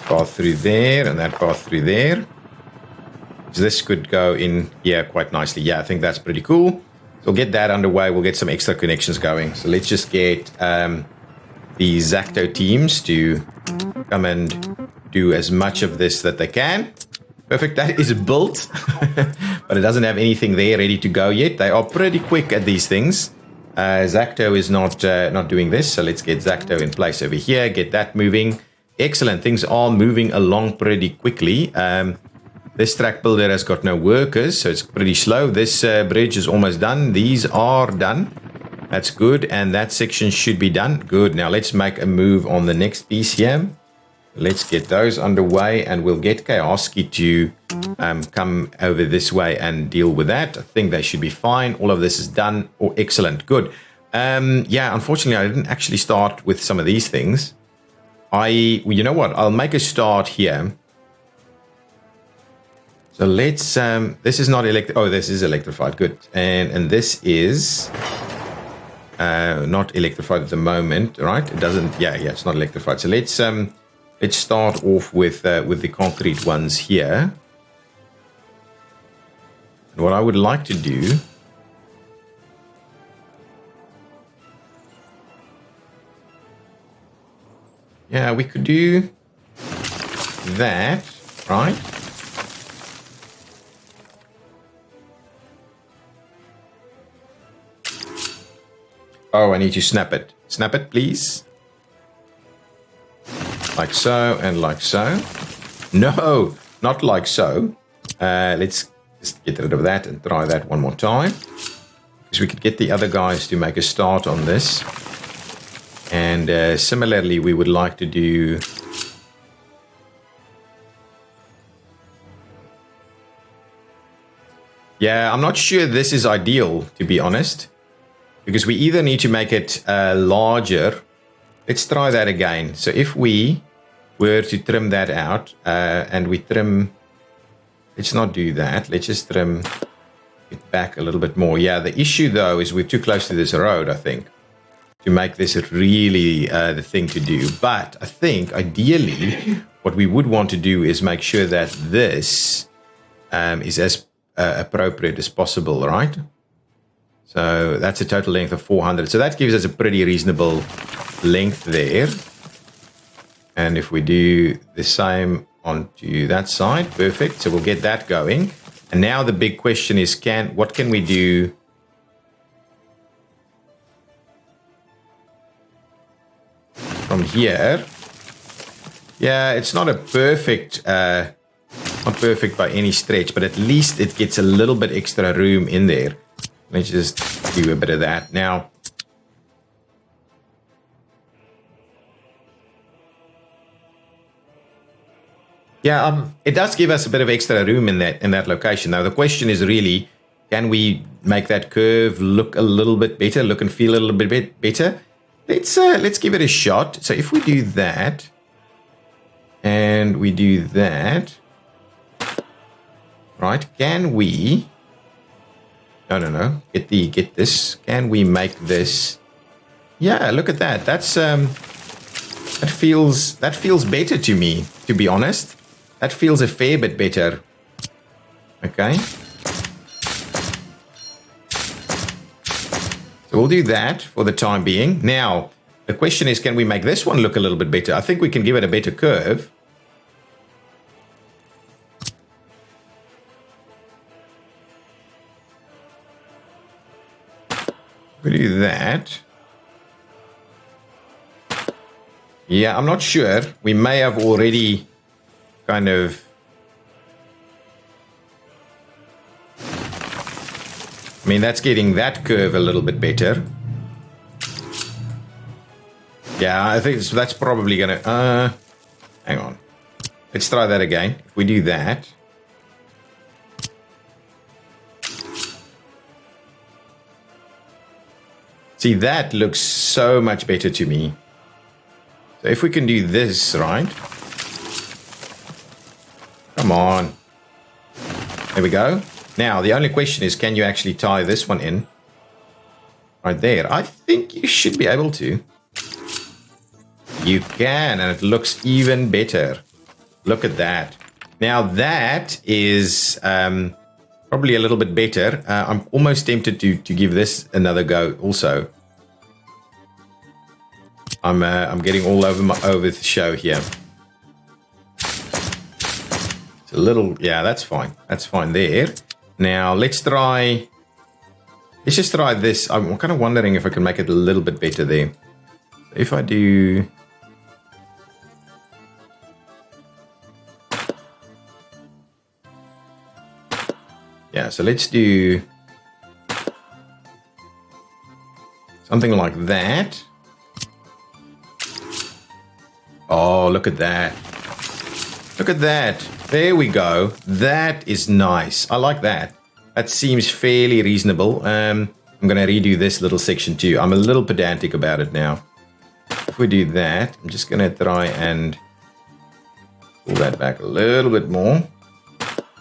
path through there and that path through there. So this could go in here quite nicely. Yeah, I think that's pretty cool. So we'll get that underway. We'll get some extra connections going. So let's just get the Exacto teams to come and do as much of this that they can. Perfect. That is built, but it doesn't have anything there ready to go yet. They are pretty quick at these things. Exacto is not doing this. So let's get Exacto in place over here. Get that moving. Excellent. Things are moving along pretty quickly. This track builder has got no workers, so it's pretty slow. This bridge is almost done. These are done. That's good. And that section should be done. Good. Now let's make a move on the next piece here. Let's get those underway and we'll get Chaoski to come over this way and deal with that. I think they should be fine. All of this is done. Oh, excellent. Good. Yeah, unfortunately, I didn't actually start with some of these things. You know what? I'll make a start here. So let's, this is not this is electrified. Good. And this is not electrified at the moment, right? It doesn't, yeah, it's not electrified. So let's start off with the concrete ones here. And what I would like to do, yeah, we could do that, right? Oh, I need to snap it. Snap it, please. Like so and like so. No, not like so. Let's just get rid of that and try that one more time. Because we could get the other guys to make a start on this. And similarly, we would like to do... Yeah, I'm not sure this is ideal, to be honest. Because we either need to make it larger. Let's try that again. So if we were to trim that out and we trim... Let's not do that. Let's just trim it back a little bit more. Yeah, the issue, though, is we're too close to this road, I think, to make this really the thing to do. But I think, ideally, what we would want to do is make sure that this is as appropriate as possible, right? So that's a total length of 400. So that gives us a pretty reasonable length there. And if we do the same onto that side, perfect. So we'll get that going. And now the big question is, what can we do from here? Yeah, it's not a perfect, not perfect by any stretch, but at least it gets a little bit extra room in there. Let's just do a bit of that now. Yeah, it does give us a bit of extra room in that location. Now the question is really, can we make that curve look a little bit better, look and feel a little bit better? let's give it a shot. So if we do that, and we do that, right? Can we? No. Get this. Can we make this? Yeah, look at that. That feels better to me, to be honest. That feels a fair bit better. Okay. So we'll do that for the time being. Now, the question is, can we make this one look a little bit better? I think we can give it a better curve. We do that. Yeah, I'm not sure. We may have already kind of... I mean, that's getting that curve a little bit better. Yeah, I think that's probably going to... hang on. Let's try that again. If we do that... See, that looks so much better to me. So if we can do this, right? Come on. There we go. Now, the only question is, can you actually tie this one in? Right there. I think you should be able to. You can, and it looks even better. Look at that. Now, that is probably a little bit better. I'm almost tempted to give this another go also. I'm getting all over the show here. It's a little, yeah, that's fine. That's fine there. Now let's just try this. I'm kind of wondering if I can make it a little bit better there. If I do, yeah, so let's do something like that. Oh, look at that. Look at that. There we go. That is nice. I like that. That seems fairly reasonable. I'm going to redo this little section too. I'm a little pedantic about it now. If we do that, I'm just going to try and pull that back a little bit more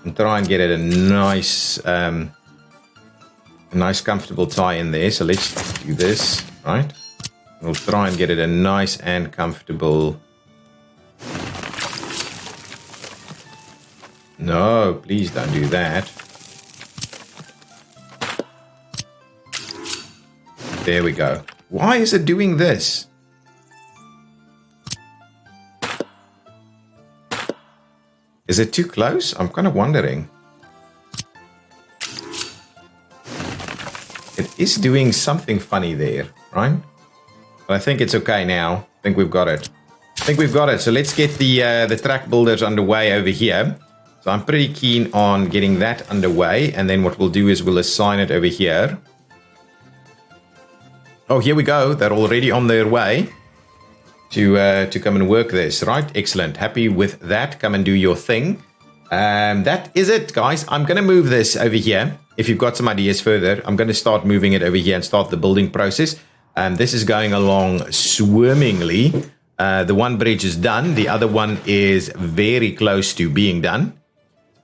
and try and get it a nice comfortable tie in there. So let's do this, right? We'll try and get it a nice and comfortable. No, please don't do that. There we go. Why is it doing this? Is it too close? I'm kind of wondering. It is doing something funny there, right? But I think it's okay now. I think we've got it. So let's get the track builders underway over here. So I'm pretty keen on getting that underway. And then what we'll do is we'll assign it over here. Oh, here we go. They're already on their way to come and work this, right? Excellent. Happy with that. Come and do your thing. That is it, guys. I'm going to move this over here. If you've got some ideas further, I'm going to start moving it over here and start the building process. This is going along swimmingly. The one bridge is done. The other one is very close to being done.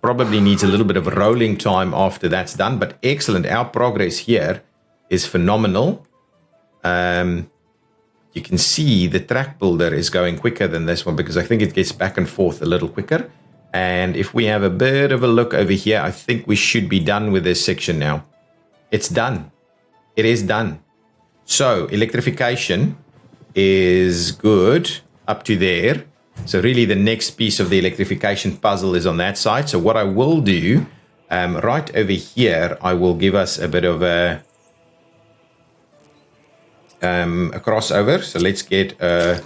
Probably needs a little bit of rolling time after that's done, but excellent. Our progress here is phenomenal. You can see the track builder is going quicker than this one because I think it gets back and forth a little quicker. And if we have a bit of a look over here, I think we should be done with this section now. It's done. It is done. So electrification is good up to there. So really the next piece of the electrification puzzle is on that side. So what I will do, right over here, I will give us a bit of a crossover. So let's get a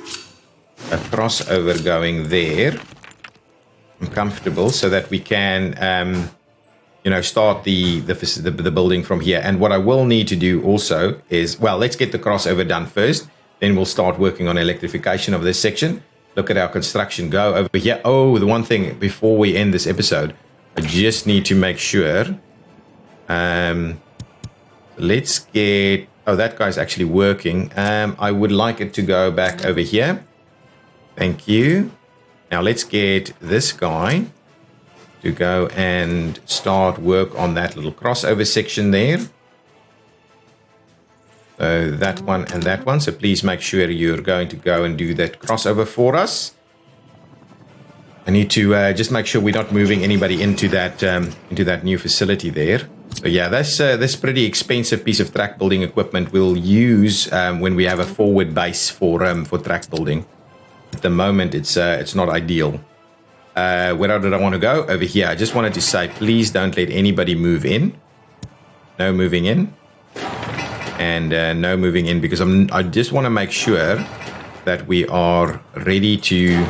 crossover going there. I'm comfortable so that we can, start the building from here. And what I will need to do also is, well, let's get the crossover done first. Then we'll start working on electrification of this section. Look at our construction go over here. Oh, the one thing before we end this episode, I just need to make sure. Let's get Oh, that guy's actually working. I would like it to go back over here. Thank you. Now let's get this guy to go and start work on that little crossover section there. So that one and that one. So please make sure you're going to go and do that crossover for us. I need to just make sure we're not moving anybody into that new facility there. So yeah, that's pretty expensive piece of track building equipment we'll use when we have a forward base for track building. At the moment, it's not ideal. Where did I want to go? Over here. I just wanted to say, please don't let anybody move in. No moving in. And no moving in, because I just want to make sure that we are ready to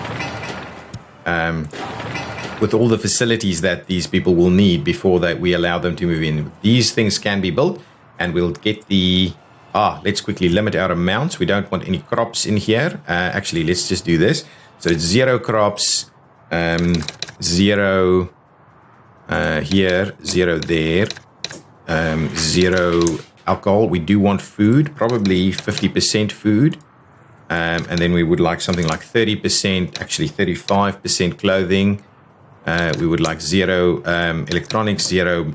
with all the facilities that these people will need before that we allow them to move in. These things can be built, and we'll get the let's quickly limit our amounts. We don't want any crops in here. Actually, let's just do this. So it's 0 crops, 0 here, 0 there, 0 alcohol. We do want food, probably 50% food. And then we would like something like 30%, actually 35% clothing. We would like 0 electronics, 0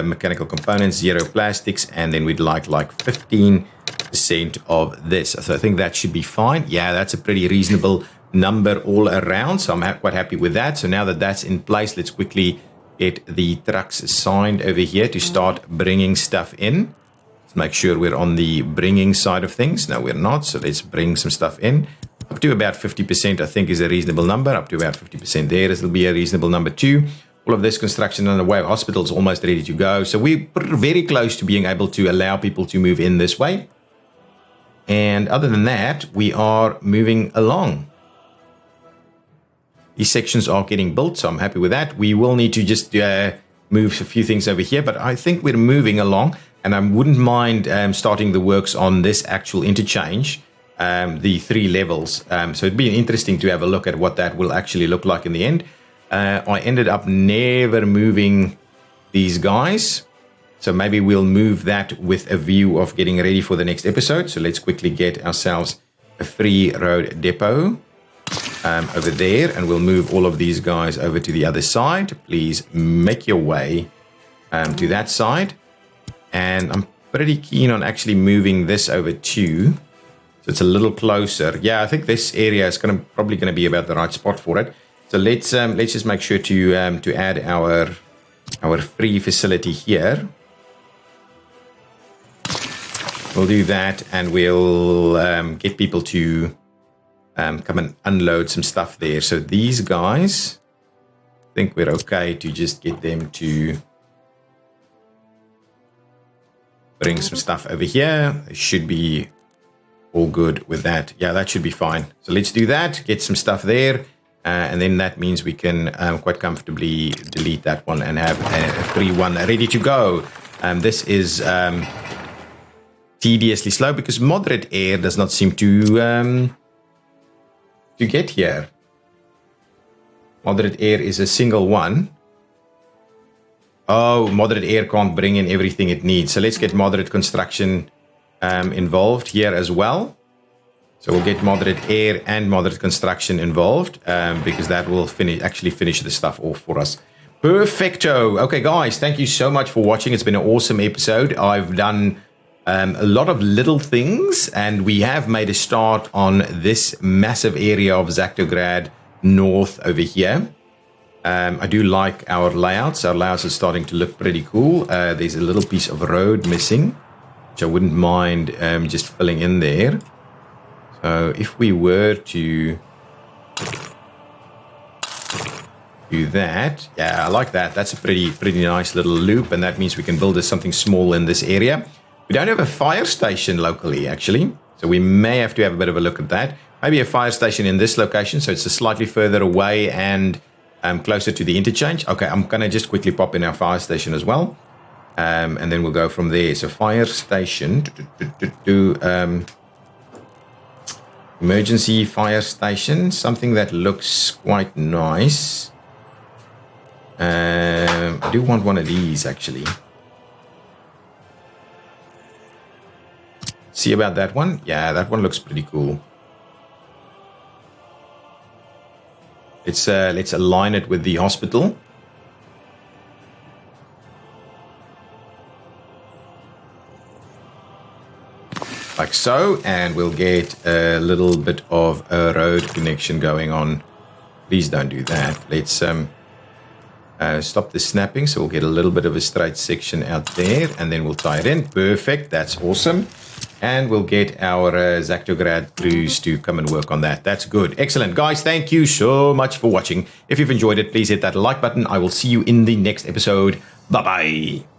mechanical components, 0 plastics, and then we'd like 15% of this. So I think that should be fine. Yeah, that's a pretty reasonable number all around. So I'm quite happy with that. So now that that's in place, let's quickly get the trucks assigned over here to start bringing stuff in. Let's make sure we're on the bringing side of things. No, we're not. So let's bring some stuff in. Up to about 50%, I think, is a reasonable number. Up to about 50% there. This will be a reasonable number too. All of this construction on the way. Hospital's almost ready to go. So we're very close to being able to allow people to move in this way. And other than that, we are moving along. These sections are getting built, so I'm happy with that. We will need to just move a few things over here, but I think we're moving along, and I wouldn't mind starting the works on this actual interchange, the 3 levels. So it'd be interesting to have a look at what that will actually look like in the end. I ended up never moving these guys, so maybe we'll move that with a view of getting ready for the next episode. So let's quickly get ourselves a free road depot over there, and we'll move all of these guys over to the other side. Please make your way to that side, and I'm pretty keen on actually moving this over too, so it's a little closer. Yeah, I think this area is probably going to be about the right spot for it. So let's just make sure to add our free facility here. We'll do that, and we'll get people to come and unload some stuff there. So these guys, I think we're okay to just get them to bring some stuff over here. They should be all good with that. Yeah, that should be fine. So let's do that, get some stuff there, and then that means we can quite comfortably delete that one and have a free one ready to go. This is tediously slow because moderate air does not seem to get here. Moderate air is a single one. Oh, moderate air can't bring in everything it needs. So let's get moderate construction involved here as well. So we'll get moderate air and moderate construction involved because that will actually finish the stuff off for us. Perfecto. Okay, guys, thank you so much for watching. It's been an awesome episode. I've done a lot of little things, and we have made a start on this massive area of Zactograd North over here. I do like our layouts. Our layouts are starting to look pretty cool. There's a little piece of road missing, which I wouldn't mind just filling in there. So if we were to do that, yeah, I like that. That's a pretty nice little loop, and that means we can build something small in this area. We don't have a fire station locally, actually, so we may have to have a bit of a look at that. Maybe a fire station in this location, so it's slightly further away and closer to the interchange. Okay, I'm going to just quickly pop in our fire station as well, and then we'll go from there. So fire station, emergency fire station, something that looks quite nice. I do want one of these, actually. see about that one. Yeah, that one looks pretty cool. Let's align it with the hospital. Like so, and we'll get a little bit of a road connection going on. Please don't do that. Let's stop the snapping, so we'll get a little bit of a straight section out there, and then we'll tie it in. Perfect, that's awesome. And we'll get our ExactChaos crews to come and work on that. That's good. Excellent. Guys, thank you so much for watching. If you've enjoyed it, please hit that like button. I will see you in the next episode. Bye-bye.